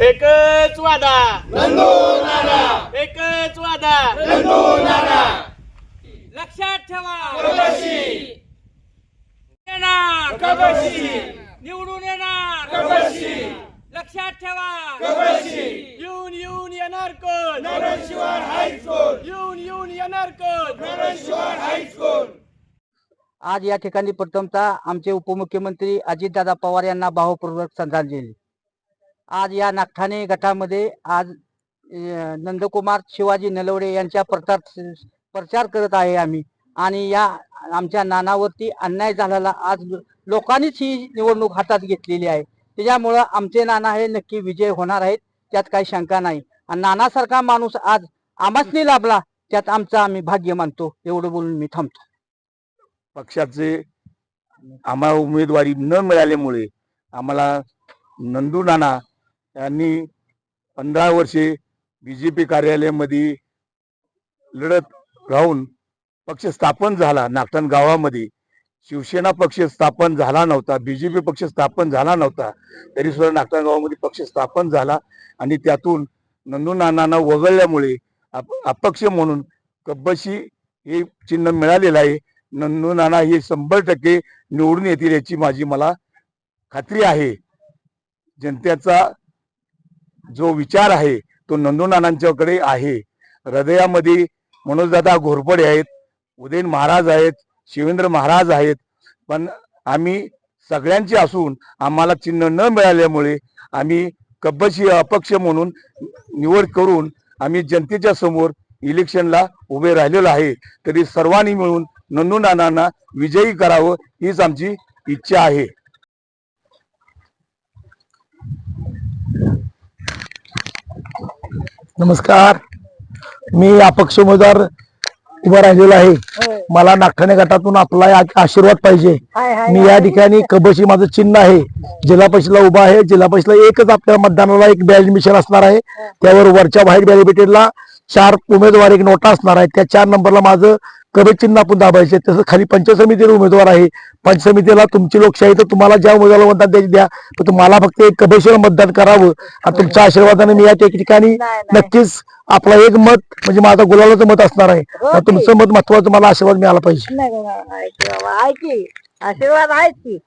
एकच वादा नंदू नाना, एकच वादा नंदू नाना, लक्षात ठेवा कबशी, येणार कबशी, निवडून येणार कबशी, लक्षात ठेवा कबशी, येऊन येऊन येणार कोण नरशिवार हायस्कूल, येऊन येऊन येणार कोण नरशिवार हायस्कूल. आज या ठिकाणी प्रथमतः आमचे उपमुख्यमंत्री अजितदादा पवार यांना भावपूर्वक श्रद्धांजली. आज या नागठाणे गटामध्ये आज नंदकुमार शिवाजी नलवडे यांच्या प्रचार करत आहे आम्ही. आणि या आमच्या नानावरती अन्याय झालेला आज लोकांनीच ही निवडणूक हातात घेतलेली आहे. त्याच्यामुळं आमचे नाना हे नक्की विजय होणार आहेत, त्यात काही शंका नाही. आणि नानासारखा माणूस आज आम्हासनी लाभला, त्यात आमचं आम्ही भाग्य मानतो. एवढं बोलून मी थांबतो. पक्षाचे आम्हाला उमेदवारी न मिळाल्यामुळे आम्हाला नंदू नाना यांनी 15 वर्षे BJP कार्यालयामध्ये लढत राहून पक्ष स्थापन झाला. नागठाण गावामध्ये शिवसेना पक्ष स्थापन झाला नव्हता, BJP पक्ष स्थापन झाला नव्हता, तरी सुद्धा नागठाण गावामध्ये पक्ष स्थापन झाला. आणि त्यातून नंदू नानांना वगळल्यामुळे अपक्ष म्हणून कब्बशी हे चिन्ह मिळालेलं आहे. नंदू नाना हे 100% निवडून येतील याची मला खात्री आहे. जनतेचा जो विचार आहे तो नंदू नानांच्याकडे आहे. हृदयामध्ये मनोजदादा घोरपडे आहेत, उदयन महाराज आहेत, शिवेंद्र महाराज आहेत. पण आम्ही सगळ्यांचे असून आम्हाला चिन्ह न मिळाल्यामुळे आम्ही कब्बशी अपक्ष म्हणून निवड करून आम्ही जनतेच्या समोर इलेक्शनला उभे राहिलेलो आहे. तरी सर्वांनी मिळून नंदू नानांना विजयी करावं हीच आमची इच्छा आहे. नमस्कार, मी अपक्ष उमेदवार उभा राहिलेला आहे. मला नागठाणे गटातून आपला आशीर्वाद पाहिजे. मी या ठिकाणी कबशी माझं चिन्ह आहे. जिल्हा परिषदला उभा आहे. जिल्हा परिषदला एकच आपल्या मतदानाला एक बॅलेट मिशन असणार आहे. त्यावर वरच्या बाहेर बॅलिब्रेटेडला 4 उमेदवार एक नोटा असणार आहे. त्या 4 नंबरला माझं कबे चिन्ह आपण दाबायचे. तसं खाली पंचायत समितीला उमेदवार आहे. पंचायत समितीला तुमची लोकशाही, तर तुम्हाला ज्या उमेदवाराला मतदान द्यायची द्या, पण तुम्हाला फक्त एक कबेशीला मतदान करावं. आणि तुमच्या आशीर्वादाने मी या ठिकाणी नक्कीच आपला एक मत म्हणजे माझा गुलालाचं मत असणार आहे. तुमचं मत महत्वाचं, मला आशीर्वाद मिळाला पाहिजे. आशीर्वाद आहेत की